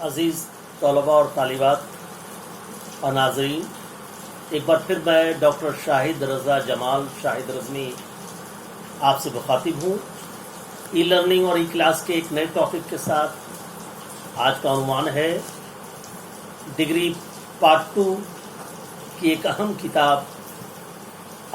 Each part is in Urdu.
عزیز طلباء اور طالبات اور ناظرین، ایک بار پھر میں ڈاکٹر شاہد رضا جمال شاہد رضمی آپ سے مخاطب ہوں ای لرننگ اور ای کلاس کے ایک نئے ٹاپک کے ساتھ۔ آج کا عنوان ہے ڈگری پارٹ 2 کی ایک اہم کتاب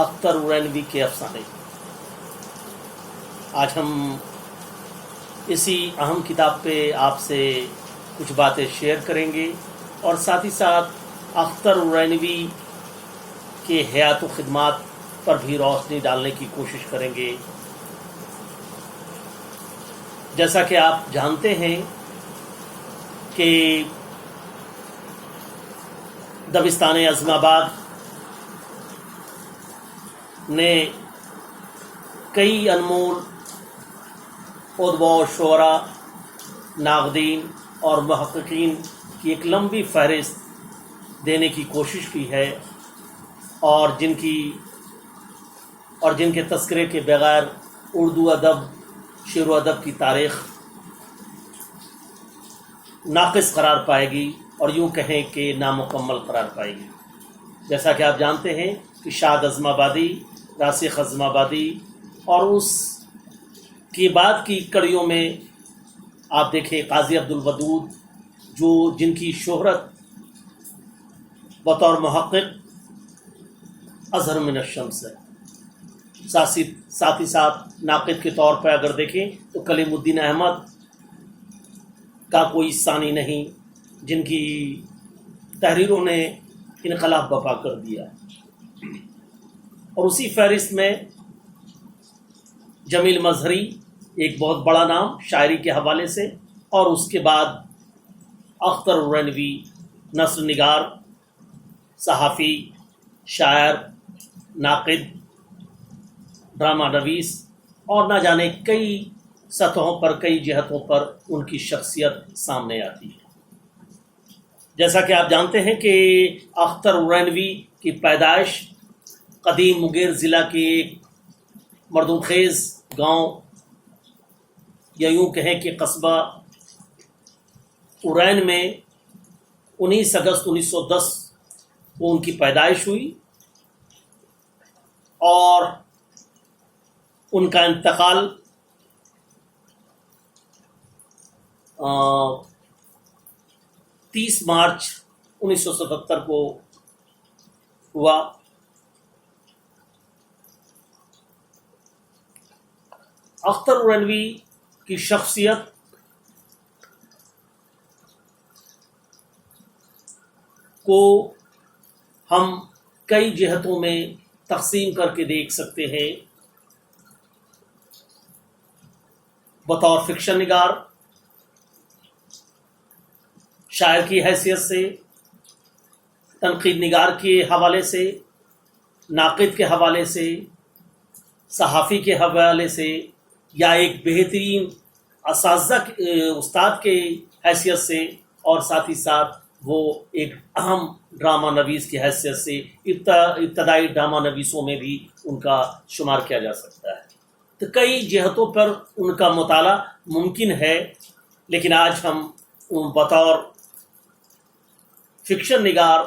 اختر ارینوی کے افسانے۔ آج ہم اسی اہم کتاب پہ آپ سے کچھ باتیں شیئر کریں گے اور ساتھ ہی ساتھ اختر ارینوی کے حیات و خدمات پر بھی روشنی ڈالنے کی کوشش کریں گے۔ جیسا کہ آپ جانتے ہیں کہ دبستان عظم آباد نے کئی انمول ادباء و شعراء، ناقدین اور محققین کی ایک لمبی فہرست دینے کی کوشش کی ہے، اور جن کے تذکرے کے بغیر اردو ادب، شعر و ادب کی تاریخ ناقص قرار پائے گی اور یوں کہیں کہ نامکمل قرار پائے گی۔ جیسا کہ آپ جانتے ہیں کہ شاد عظم آبادی، راسخ عظم آبادی اور اس کے بعد کی کڑیوں میں آپ دیکھیں قاضی عبدالودود، جن کی شہرت بطور محقق اظہر من الشمس ہے۔ ساتھ ہی ساتھ ناقد کے طور پہ اگر دیکھیں تو کلیم الدین احمد کا کوئی ثانی نہیں، جن کی تحریروں نے انقلاب برپا کر دیا۔ اور اسی فہرست میں جمیل مظہری ایک بہت بڑا نام شاعری کے حوالے سے، اور اس کے بعد اختر ارینوی نثر نگار، صحافی، شاعر، ناقد، ڈرامہ نویس اور نہ جانے کئی سطحوں پر، کئی جہتوں پر ان کی شخصیت سامنے آتی ہے۔ جیسا کہ آپ جانتے ہیں کہ اختر ارینوی کی پیدائش قدیم مغیر ضلع کے ایک مردم خیز گاؤں یا یوں کہیں کہ قصبہ ارین میں 19 اگست 1910 کو ان کی پیدائش ہوئی، اور ان کا انتقال 30 مارچ 1977 کو ہوا۔ اختر ارینوی کی شخصیت کو ہم کئی جہتوں میں تقسیم کر کے دیکھ سکتے ہیں۔ بطور فکشن نگار، شاعر کی حیثیت سے، تنقید نگار کے حوالے سے، ناقد کے حوالے سے، صحافی کے حوالے سے، یا ایک بہترین استاد کے حیثیت سے، اور ساتھ ہی ساتھ وہ ایک اہم ڈرامہ نویس کی حیثیت سے ابتدائی ڈرامہ نویسوں میں بھی ان کا شمار کیا جا سکتا ہے۔ تو کئی جہتوں پر ان کا مطالعہ ممکن ہے، لیکن آج ہم بطور فکشن نگار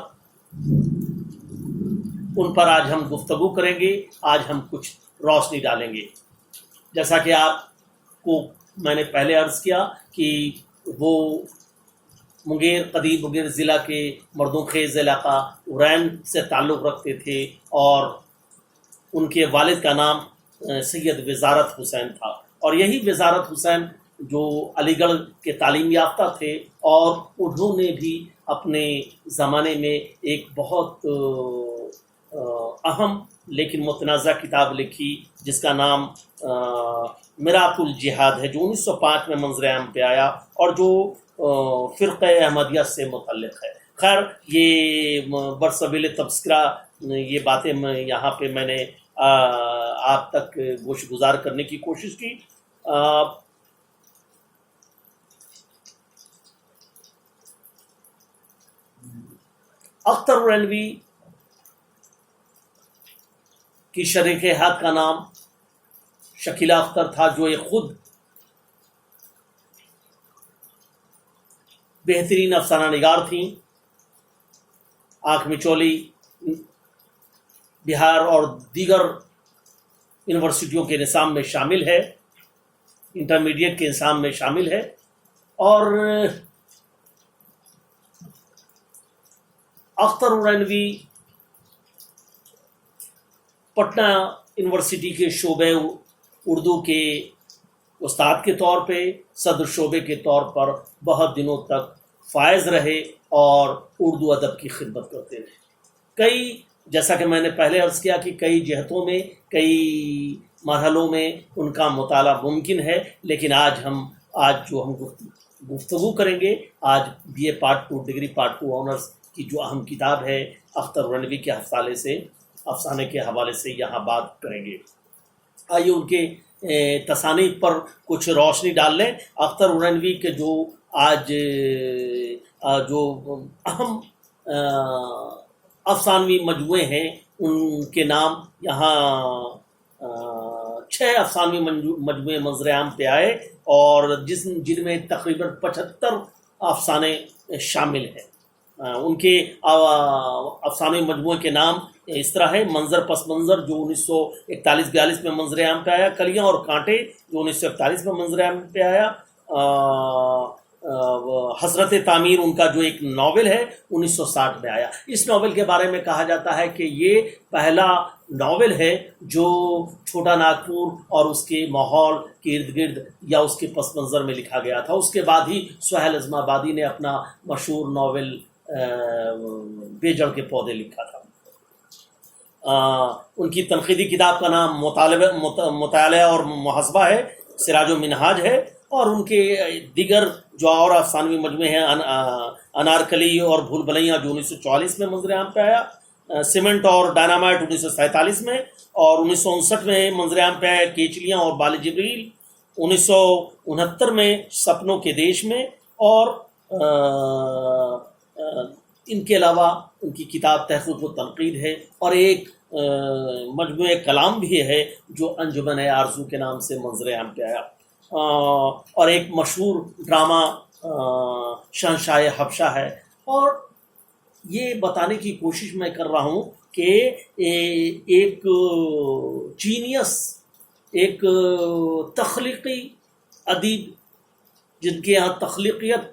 ان پر آج ہم گفتگو کریں گے، آج ہم کچھ روشنی ڈالیں گے۔ جیسا کہ آپ کو میں نے پہلے عرض کیا کہ وہ قدیم مغیر ضلع کے مردم خیز علاقہ ارین سے تعلق رکھتے تھے، اور ان کے والد کا نام سید وزارت حسین تھا، اور یہی وزارت حسین جو علی گڑھ کے تعلیم یافتہ تھے، اور انہوں نے بھی اپنے زمانے میں ایک بہت اہم لیکن متنازع کتاب لکھی جس کا نام میراث الجہاد ہے، جو 1905 میں منظر عام پہ آیا اور جو فرقہ احمدیہ سے متعلق ہے۔ خیر، یہ برسبیل تبصرہ یہ باتیں یہاں پہ میں نے آپ تک گوش گزار کرنے کی کوشش کی۔ اختر ارینوی کی شریک حیات کا نام شکیلہ اختر تھا، جو ایک خود بہترین افسانہ نگار تھیں. آنکھ مچولی بہار اور دیگر یونیورسٹیوں کے نظام میں شامل ہے, انٹرمیڈیٹ کے نظام میں شامل ہے. اور اختر ارینوی پٹنہ یونیورسٹی کے شعبہ اردو کے استاد کے طور پہ, صدر شعبے کے طور پر بہت دنوں تک فائز رہے اور اردو ادب کی خدمت کرتے رہے. کئی جیسا کہ میں نے پہلے عرض کیا کہ کئی جہتوں میں, کئی مرحلوں میں ان کا مطالعہ ممکن ہے, لیکن آج جو ہم گفتگو کریں گے, آج بی اے پارٹ 2 ڈگری پارٹ 2 آنرس کی جو اہم کتاب ہے اختر ارینوی کے افسانے کے حوالے سے یہاں بات کریں گے. آئیے ان کے تصانیف پر کچھ روشنی ڈال لیں. اختر ارینوی کے جو آج جو اہم افسانوی مجموعے ہیں ان کے نام یہاں 6 افسانوی مجموعے منظر عام پہ آئے, اور جن میں تقریباً 75 افسانے شامل ہیں. ان کے افسانوی مجموعے کے نام اس طرح ہے: منظر پس منظر جو 1941-42 میں منظر عام پہ آیا, کلیاں اور کانٹے جو 1941 میں منظر عام پہ آیا, حضرت تعمیر ان کا جو ایک ناول ہے 1960 میں آیا. اس ناول کے بارے میں کہا جاتا ہے کہ یہ پہلا ناول ہے جو چھوٹا ناگپور اور اس کے ماحول کے ارد گرد یا اس کے پس منظر میں لکھا گیا تھا. اس کے بعد ہی سہیل عظم آبادی نے اپنا مشہور ناول بے جڑ کے پودے لکھا تھا. ان کی تنقیدی کتاب کا نام مطالعہ اور محاسبہ ہے, سراج و منہاج ہے. اور ان کے دیگر جو اور افسانوی مجموعے ہیں انارکلی اور بھول بھلیاں جو 1944 میں منظر عام پہ آیا, سیمنٹ اور ڈائنامائٹ 1947 میں, اور 1959 میں منظر عام پہ آیا کیچلیاں اور بال جبریل, 1969 میں سپنوں کے دیش میں, اور ان کے علاوہ ان کی کتاب تحقیق و تنقید ہے, اور ایک مجموعہ کلام بھی ہے جو انجمن آرزو کے نام سے منظر عام پہ آیا, اور ایک مشہور ڈرامہ شہنشاہ حبشہ ہے. اور یہ بتانے کی کوشش میں کر رہا ہوں کہ ایک جینیس, ایک تخلیقی ادیب جن کے یہاں تخلیقیت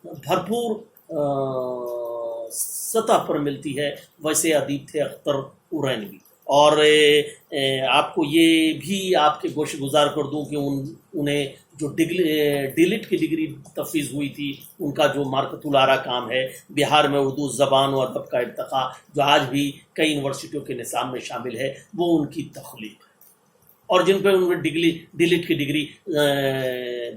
بھرپور سطح پر ملتی ہے, ویسے ادیب تھے اختر ارینوی. اور آپ کو یہ بھی آپ کے گوش گزار کر دوں کہ انہیں جو ڈیلٹ کی ڈگری تفویض ہوئی تھی, ان کا جو مارکت العرا کام ہے بہار میں اردو زبان و ادب کا ارتقاء, جو آج بھی کئی یونیورسٹیوں کے نظام میں شامل ہے, وہ ان کی تخلیق ہے, اور جن پہ انہیں ڈیلٹ کی ڈگری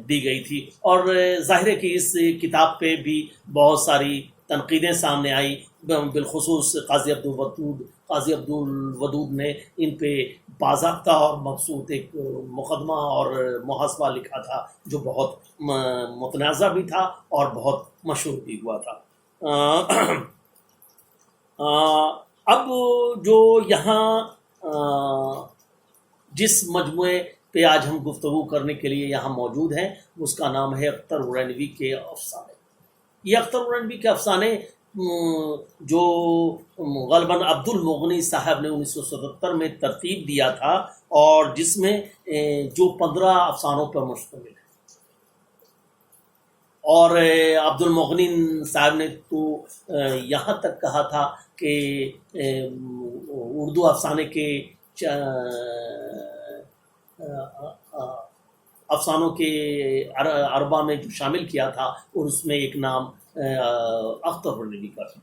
دی گئی تھی. اور ظاہر ہے کہ اس کتاب پہ بھی بہت ساری تنقیدیں سامنے آئی, بالخصوص قاضی عبدالودود نے ان پہ باضابطہ اور مبسوط ایک مقدمہ اور محاسبہ لکھا تھا جو بہت متنازع بھی تھا اور بہت مشہور بھی ہوا تھا. اب جو یہاں جس مجموعے پہ آج ہم گفتگو کرنے کے لیے یہاں موجود ہیں, اس کا نام ہے اختر ارینوی کے افسانے. یہ اختر ارینوی کے افسانے جو غالباً عبد المغنی صاحب نے 1977 میں ترتیب دیا تھا, اور جس میں جو 15 افسانوں پر مشتمل ہے. اور عبد المغنی صاحب نے تو یہاں تک کہا تھا کہ اردو افسانے کے افسانوں کے اربع میں جو شامل کیا تھا, اور اس میں ایک نام اختر ارینوی کا تھا.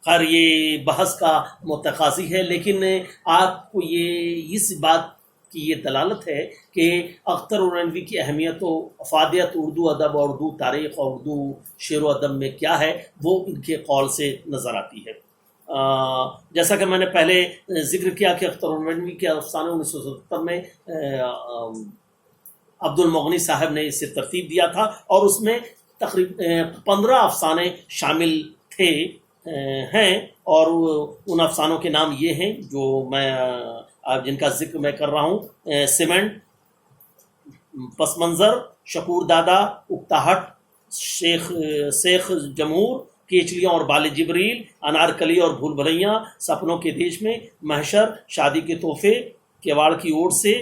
خیر یہ بحث کا متقاضی ہے, لیکن آپ کو یہ اس بات کی یہ دلالت ہے کہ اختر ارینوی کی اہمیت و افادیت اردو ادب اور اردو تاریخ اور اردو شعر و ادب میں کیا ہے, وہ ان کے قول سے نظر آتی ہے. جیسا کہ میں نے پہلے ذکر کیا کہ اختر ارینوی کے افسانے 1977 میں عبد المغنی صاحب نے اسے ترتیب دیا تھا, اور اس میں تقریباً 15 افسانے شامل ہیں. اور ان افسانوں کے نام یہ ہیں جو میں جن کا ذکر میں کر رہا ہوں: سیمنٹ, پس منظر, شکور دادا, اکتاہٹ, شیخ جمہور، کیچڑیاں اور بال جبریل، انارکلی اور بھول بھلیاں، سپنوں کے دیش میں، محشر، شادی کے تحفے، کیواڑ کی اوٹ سے،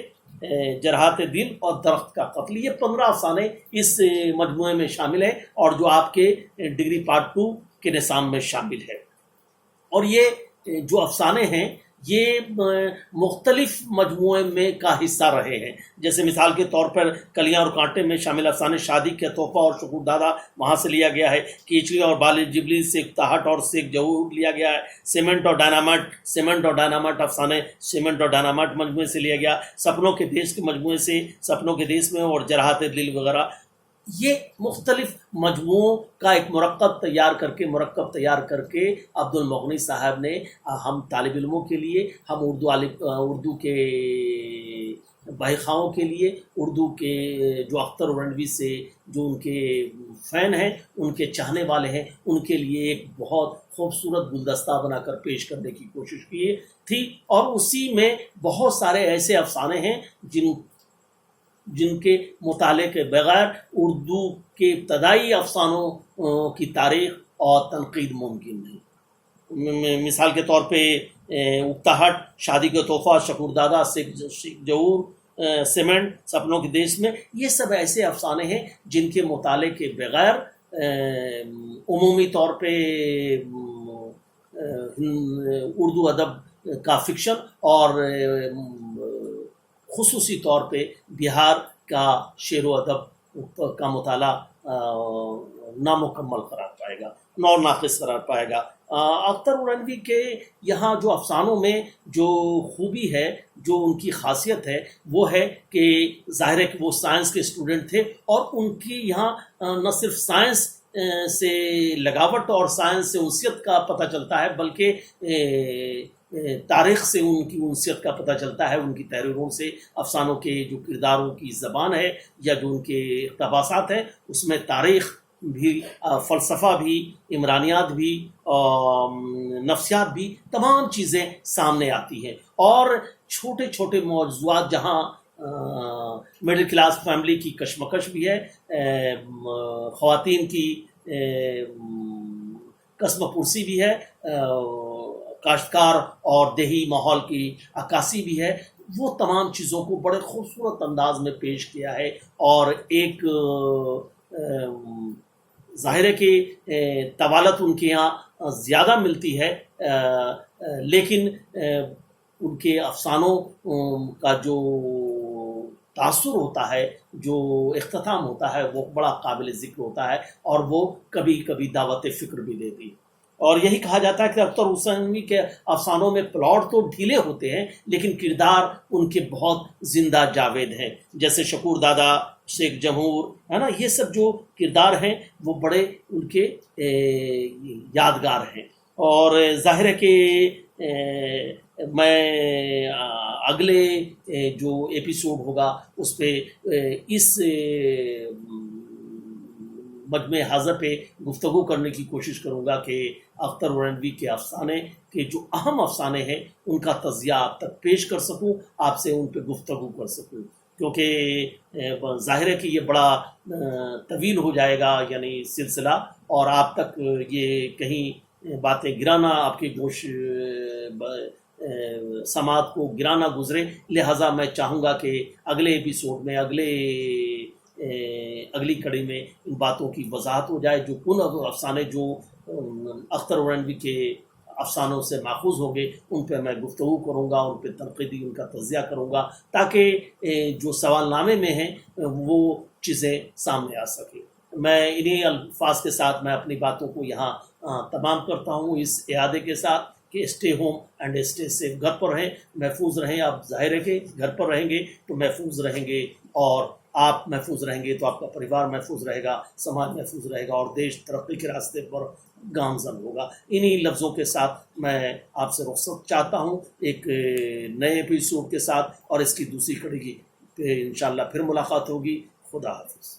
جرحات دل اور درخت کا قتل، یہ 15 افسانے اس مجموعے میں شامل ہیں اور جو آپ کے ڈگری پارٹ 2 کے نصاب میں شامل ہے۔ اور یہ جو افسانے ہیں یہ مختلف مجموعے میں کا حصہ رہے ہیں، جیسے مثال کے طور پر کلیاں اور کانٹے میں شامل افسانے شادی کا تحفہ اور شکر دادا وہاں سے لیا گیا ہے، کیچڑیاں اور بال جبلی سے اکتاہٹ اور سیک جہور لیا گیا ہے، سیمنٹ اور ڈائنامائٹ افسانے سیمنٹ اور ڈائنامائٹ مجموعے سے لیا گیا، سپنوں کے دیش کے مجموعے سے سپنوں کے دیش میں، اور جراحت دل وغیرہ۔ یہ مختلف مجموعوں کا ایک مرکب تیار کر کے عبد المغنی صاحب نے ہم طالب علموں کے لیے، ہم اردو کے بھائی خواہوں کے لیے، اردو کے جو اختر اورنوی سے جو ان کے فین ہیں، ان کے چاہنے والے ہیں، ان کے لیے ایک بہت خوبصورت گلدستہ بنا کر پیش کرنے کی کوشش کی تھی، اور اسی میں بہت سارے ایسے افسانے ہیں جن کے مطالعے کے بغیر اردو کے ابتدائی افسانوں کی تاریخ اور تنقید ممکن نہیں۔ مثال کے طور پہ اکتاہٹ، شادی کا تحفہ، شکر دادا، سیک جہور، سیمنٹ، سپنوں کے دیش میں، یہ سب ایسے افسانے ہیں جن کے مطالعے کے بغیر عمومی طور پہ اردو ادب کا فکشن اور خصوصی طور پہ بہار کا شعر و ادب کا مطالعہ نامکمل قرار پائے گا، اور ناقص قرار پائے گا۔ اختر اورنوی کے یہاں جو افسانوں میں جو خوبی ہے، جو ان کی خاصیت ہے، وہ ہے کہ ظاہر ہے کہ وہ سائنس کے اسٹوڈنٹ تھے، اور ان کی یہاں نہ صرف سائنس سے لگاوٹ اور سائنس سے انسیت کا پتہ چلتا ہے، بلکہ تاریخ سے ان کی انسیت کا پتہ چلتا ہے، ان کی تحریروں سے، افسانوں کے جو کرداروں کی زبان ہے یا جو ان کے اقتباسات ہیں، اس میں تاریخ بھی، فلسفہ بھی، عمرانیات بھی، نفسیات بھی، تمام چیزیں سامنے آتی ہیں، اور چھوٹے چھوٹے موضوعات جہاں مڈل کلاس فیملی کی کشمکش بھی ہے، خواتین کی قسم پرسی بھی ہے، کاشتکار اور دیہی ماحول کی عکاسی بھی ہے، وہ تمام چیزوں کو بڑے خوبصورت انداز میں پیش کیا ہے، اور ایک ظاہر ہے کہ طوالت ان کے یہاں زیادہ ملتی ہے، لیکن ان کے افسانوں کا جو تاثر ہوتا ہے، جو اختتام ہوتا ہے، وہ بڑا قابل ذکر ہوتا ہے، اور وہ کبھی کبھی دعوت فکر بھی دیتی ہے۔ اور یہی کہا جاتا ہے کہ اختر اورنوی کے افسانوں میں پلاٹ تو ڈھیلے ہوتے ہیں، لیکن کردار ان کے بہت زندہ جاوید ہیں، جیسے شکور دادا، شیخ جمہور، ہے نا، یہ سب جو کردار ہیں وہ بڑے ان کے یادگار ہیں۔ اور ظاہر ہے کہ میں اگلے جو ایپیسوڈ ہوگا اس پہ اس مجمع حاضر پہ گفتگو کرنے کی کوشش کروں گا کہ اختر اورنوی کے افسانے کے جو اہم افسانے ہیں ان کا تجزیہ آپ تک پیش کر سکوں، آپ سے ان پہ گفتگو کر سکوں، کیونکہ ظاہر ہے کہ یہ بڑا طویل ہو جائے گا یعنی سلسلہ، اور آپ تک یہ کہیں باتیں گرانا، آپ کے گوش سماعت کو گرانا گزرے، لہٰذا میں چاہوں گا کہ اگلے ایپیسوڈ میں، اگلی کڑی میں ان باتوں کی وضاحت ہو جائے، جو ان افسانے جو اختر اورنوی کے افسانوں سے ماخوذ ہوں گے ان پہ میں گفتگو کروں گا، ان پہ تنقیدی ان کا تجزیہ کروں گا، تاکہ جو سوال نامے میں ہیں وہ چیزیں سامنے آ سکیں۔ میں انہی الفاظ کے ساتھ میں اپنی باتوں کو یہاں تمام کرتا ہوں، اس اعادے کے ساتھ کہ stay home and stay safe, گھر پر رہیں، محفوظ رہیں۔ آپ ظاہر ہے کہ گھر پر رہیں گے تو محفوظ رہیں گے، اور آپ محفوظ رہیں گے تو آپ کا پریوار محفوظ رہے گا، سماج محفوظ رہے گا، اور دیش ترقی کے راستے پر گامزن ہوگا۔ انہی لفظوں کے ساتھ میں آپ سے رخصت چاہتا ہوں، ایک نئے ایپیسوڈ کے ساتھ، اور اس کی دوسری کڑی کی انشاءاللہ پھر ملاقات ہوگی۔ خدا حافظ۔